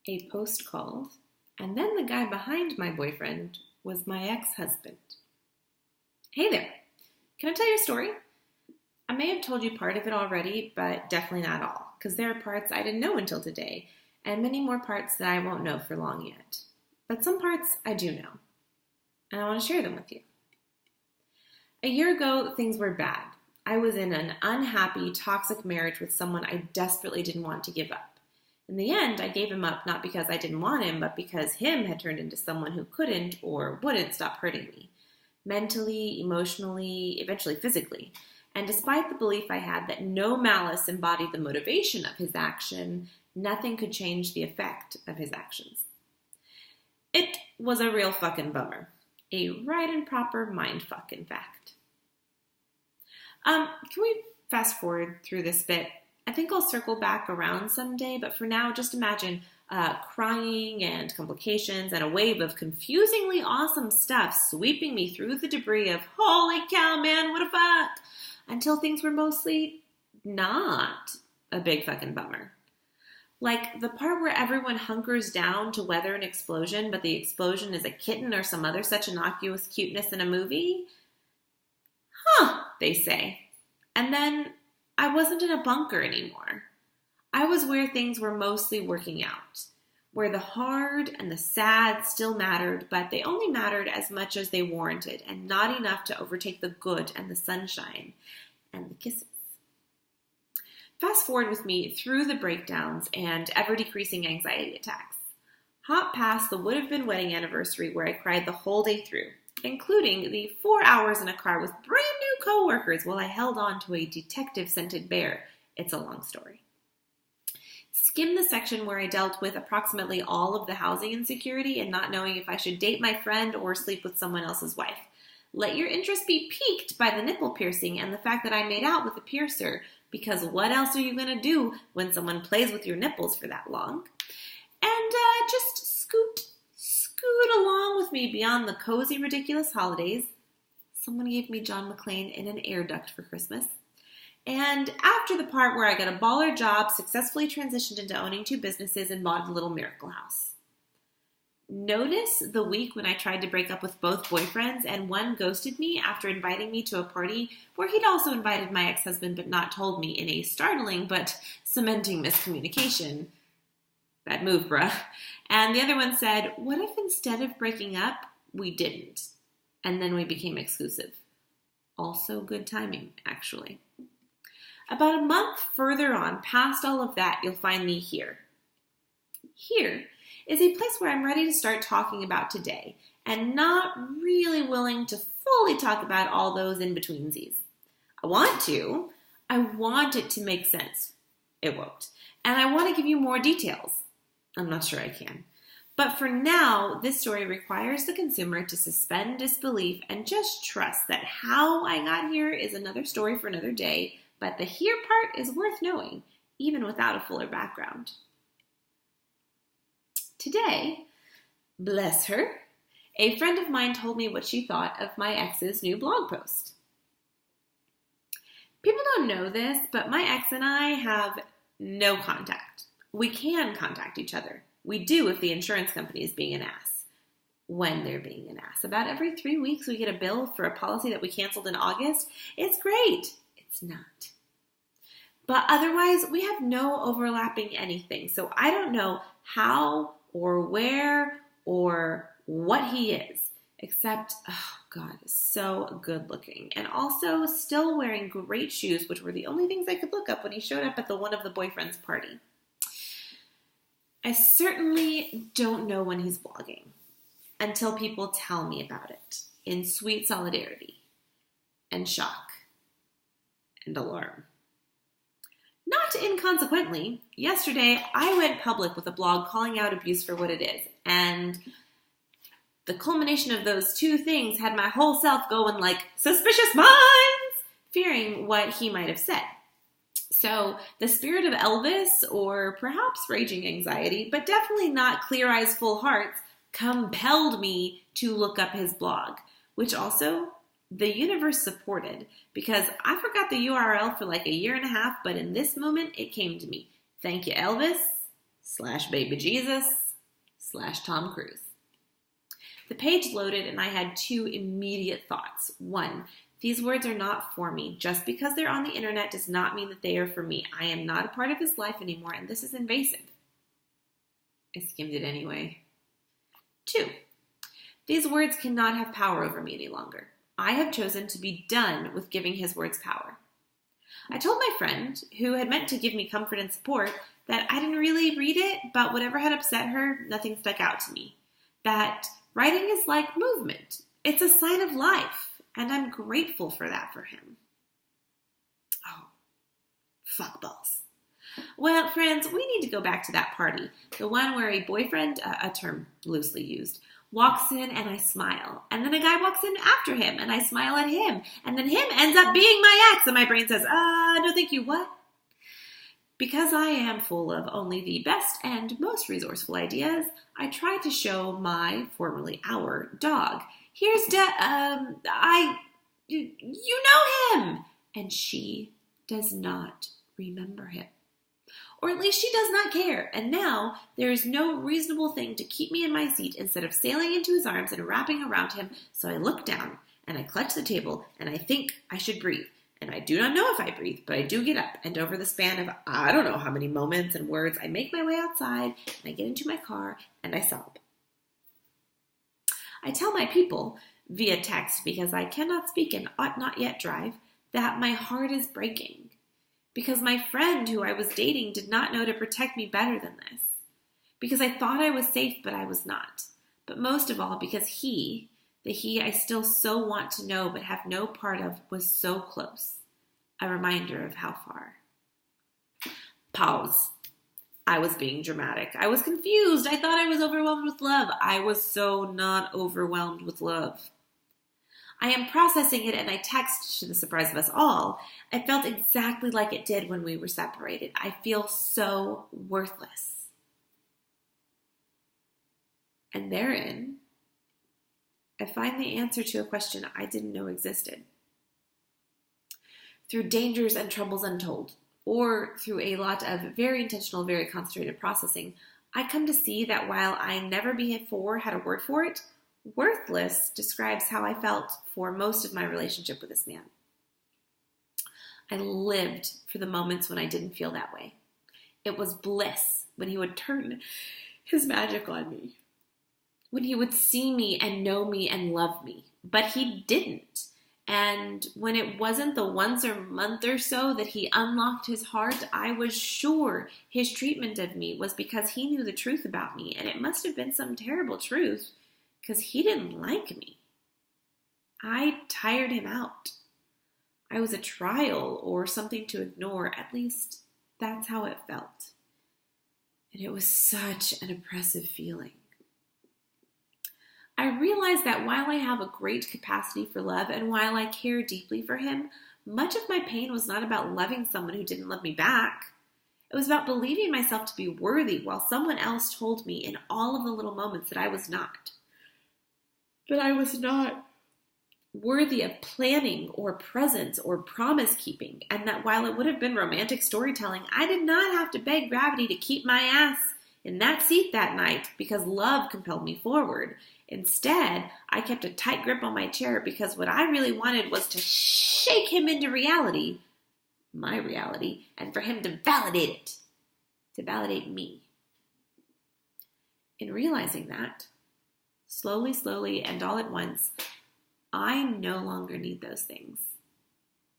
A post called, and then the guy behind my boyfriend was my ex-husband. Hey there. Can I tell you a story? I may have told you part of it already, but definitely not all, because there are parts I didn't know until today, and many more parts that I won't know for long yet. But some parts I do know, and I want to share them with you. A year ago, things were bad. I was in an unhappy, toxic marriage with someone I desperately didn't want to give up. In the end, I gave him up not because I didn't want him, but because him had turned into someone who couldn't or wouldn't stop hurting me. Mentally, emotionally, eventually physically. And despite the belief I had that no malice embodied the motivation of his action, nothing could change the effect of his actions. It was a real fucking bummer. A right and proper mindfuck, in fact. Can we fast forward through this bit? I think I'll circle back around someday, but for now, just imagine crying and complications and a wave of confusingly awesome stuff sweeping me through the debris of, holy cow, man, what a fuck, until things were mostly not a big fucking bummer. Like the part where everyone hunkers down to weather an explosion, but the explosion is a kitten or some other such innocuous cuteness in a movie? Huh, they say. And then I wasn't in a bunker anymore. I was where things were mostly working out, where the hard and the sad still mattered, but they only mattered as much as they warranted, and not enough to overtake the good and the sunshine and the kisses. Fast forward with me through the breakdowns and ever-decreasing anxiety attacks. Hop past the would-have-been wedding anniversary where I cried the whole day through, including the 4 hours in a car with brand new coworkers while I held on to a detective-scented bear. It's a long story. Skim the section where I dealt with approximately all of the housing insecurity and not knowing if I should date my friend or sleep with someone else's wife. Let your interest be piqued by the nipple piercing and the fact that I made out with a piercer, because what else are you going to do when someone plays with your nipples for that long? And just scoot along with me beyond the cozy, ridiculous holidays. Someone gave me John McClane in an air duct for Christmas. And after the part where I got a baller job, successfully transitioned into owning 2 businesses, and bought a little miracle house. Notice the week when I tried to break up with both boyfriends and one ghosted me after inviting me to a party where he'd also invited my ex-husband but not told me, in a startling but cementing miscommunication. Bad move, bruh. And the other one said, what if instead of breaking up, we didn't? And then we became exclusive. Also good timing, actually. About a month further on, past all of that, you'll find me here. Here is a place where I'm ready to start talking about today and not really willing to fully talk about all those in-betweensies. I want it to make sense. It won't. And I want to give you more details. I'm not sure I can. But for now, this story requires the consumer to suspend disbelief and just trust that how I got here is another story for another day, but the here part is worth knowing, even without a fuller background. Today, bless her, a friend of mine told me what she thought of my ex's new blog post. People don't know this, but my ex and I have no contact. We can contact each other. We do if the insurance company is being an ass. When they're being an ass. About every 3 weeks we get a bill for a policy that we canceled in August. It's great. It's not. But otherwise, we have no overlapping anything. So I don't know how or where or what he is. Except, oh God, so good looking. And also still wearing great shoes, which were the only things I could look up when he showed up at one of the boyfriend's party. I certainly don't know when he's blogging until people tell me about it in sweet solidarity and shock and alarm. Not inconsequently, yesterday I went public with a blog calling out abuse for what it is, and the culmination of those 2 things had my whole self going like suspicious minds, fearing what he might have said. So the spirit of Elvis, or perhaps raging anxiety, but definitely not clear eyes, full hearts, compelled me to look up his blog, which also the universe supported, because I forgot the URL for like a year and a half, but in this moment it came to me. Thank you, Elvis. /Baby Jesus /Tom Cruise. The page loaded and I had 2 immediate thoughts. 1, these words are not for me. Just because they're on the internet does not mean that they are for me. I am not a part of his life anymore, and this is invasive. I skimmed it anyway. 2, these words cannot have power over me any longer. I have chosen to be done with giving his words power. I told my friend, who had meant to give me comfort and support, that I didn't really read it, but whatever had upset her, nothing stuck out to me. That writing is like movement. It's a sign of life. And I'm grateful for that for him. Oh, fuck balls. Well, friends, we need to go back to that party. The one where a boyfriend, a term loosely used, walks in and I smile. And then a guy walks in after him and I smile at him. And then him ends up being my ex. And my brain says, no thank you, what? Because I am full of only the best and most resourceful ideas, I try to show my, formerly our, dog. Here's you know him! And she does not remember him. Or at least she does not care. And now there is no reasonable thing to keep me in my seat instead of sailing into his arms and wrapping around him. So I look down and I clutch the table and I think I should breathe. And I do not know if I breathe, but I do get up. And over the span of I don't know how many moments and words, I make my way outside and I get into my car and I sob. I tell my people via text, because I cannot speak and ought not yet drive, that my heart is breaking. Because my friend who I was dating did not know to protect me better than this. Because I thought I was safe, but I was not. But most of all, because the he I still so want to know but have no part of, was so close. A reminder of how far. Pause. I was being dramatic. I was confused. I thought I was overwhelmed with love. I was so not overwhelmed with love. I am processing it and I text, to the surprise of us all. I felt exactly like it did when we were separated. I feel so worthless. And therein, I find the answer to a question I didn't know existed. Through dangers and troubles untold, or through a lot of very intentional, very concentrated processing, I come to see that while I never before had a word for it, worthless describes how I felt for most of my relationship with this man. I lived for the moments when I didn't feel that way. It was bliss when he would turn his magic on me, when he would see me and know me and love me, but he didn't. And when it wasn't the once a month or so that he unlocked his heart, I was sure his treatment of me was because he knew the truth about me, and it must have been some terrible truth, because he didn't like me. I tired him out. I was a trial or something to ignore. At least that's how it felt. And it was such an oppressive feeling. I realized that while I have a great capacity for love and while I care deeply for him, much of my pain was not about loving someone who didn't love me back. It was about believing myself to be worthy while someone else told me in all of the little moments that I was not. That I was not worthy of planning or presence or promise keeping, and that while it would have been romantic storytelling, I did not have to beg gravity to keep my ass in that seat that night because love compelled me forward. Instead, I kept a tight grip on my chair because what I really wanted was to shake him into reality, my reality, and for him to validate it, to validate me. In realizing that, slowly, and all at once, I no longer need those things.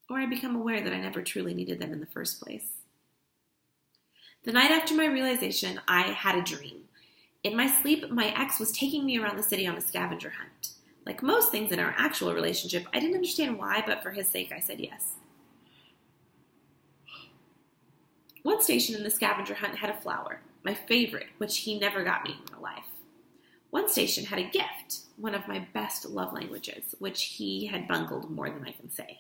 Or I become aware that I never truly needed them in the first place. The night after my realization, I had a dream. In my sleep, my ex was taking me around the city on a scavenger hunt. Like most things in our actual relationship, I didn't understand why, but for his sake, I said yes. One station in the scavenger hunt had a flower, my favorite, which he never got me in real life. One station had a gift, one of my best love languages, which he had bungled more than I can say.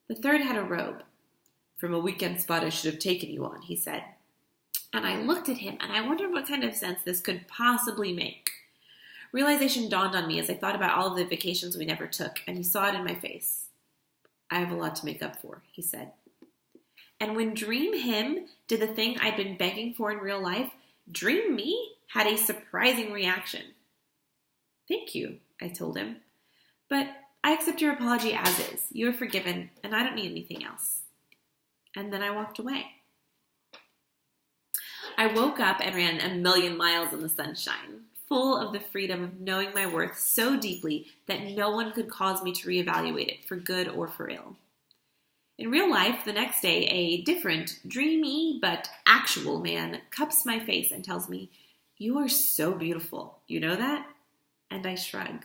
The third had a robe. From a weekend spot I should have taken you on, he said. And I looked at him, and I wondered what kind of sense this could possibly make. Realization dawned on me as I thought about all of the vacations we never took, and he saw it in my face. I have a lot to make up for, he said. And when Dream Him did the thing I'd been begging for in real life, Dream Me had a surprising reaction. Thank you, I told him. But I accept your apology as is. You are forgiven, and I don't need anything else. And then I walked away. I woke up and ran 1,000,000 miles in the sunshine, full of the freedom of knowing my worth so deeply that no one could cause me to reevaluate it for good or for ill. In real life, the next day, a different, dreamy, but actual man cups my face and tells me, "You are so beautiful. You know that?" And I shrug.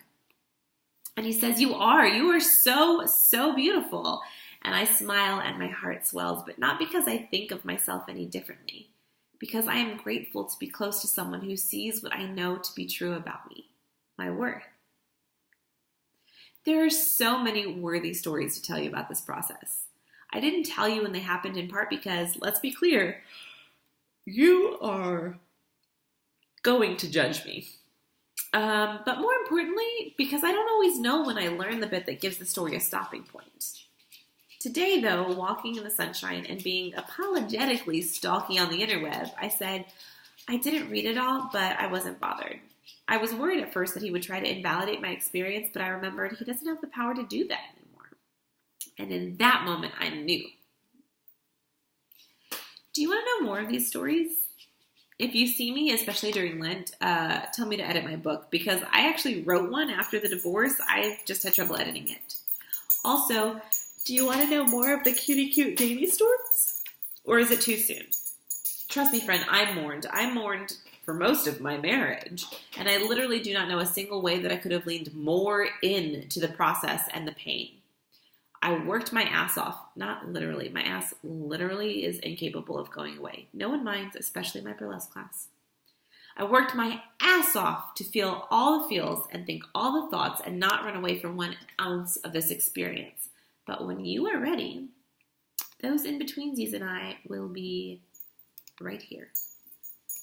And he says, You are so, so beautiful. And I smile and my heart swells, but not because I think of myself any differently, because I am grateful to be close to someone who sees what I know to be true about me, my worth. There are so many worthy stories to tell you about this process. I didn't tell you when they happened in part because, let's be clear, you are going to judge me. But more importantly, because I don't always know when I learn the bit that gives the story a stopping point. Today, though, walking in the sunshine and being apologetically stalky on the interweb, I said, I didn't read it all, but I wasn't bothered. I was worried at first that he would try to invalidate my experience, but I remembered he doesn't have the power to do that anymore. And in that moment, I knew. Do you want to know more of these stories? If you see me, especially during Lent, tell me to edit my book, because I actually wrote one after the divorce. I just had trouble editing it. Also, do you want to know more of the cutie cute Davy stories? Or is it too soon? Trust me, friend, I mourned. I mourned for most of my marriage, and I literally do not know a single way that I could have leaned more into the process and the pain. I worked my ass off, not literally. My ass literally is incapable of going away. No one minds, especially my burlesque class. I worked my ass off to feel all the feels and think all the thoughts and not run away from 1 ounce of this experience. But when you are ready, those in-betweensies and I will be right here.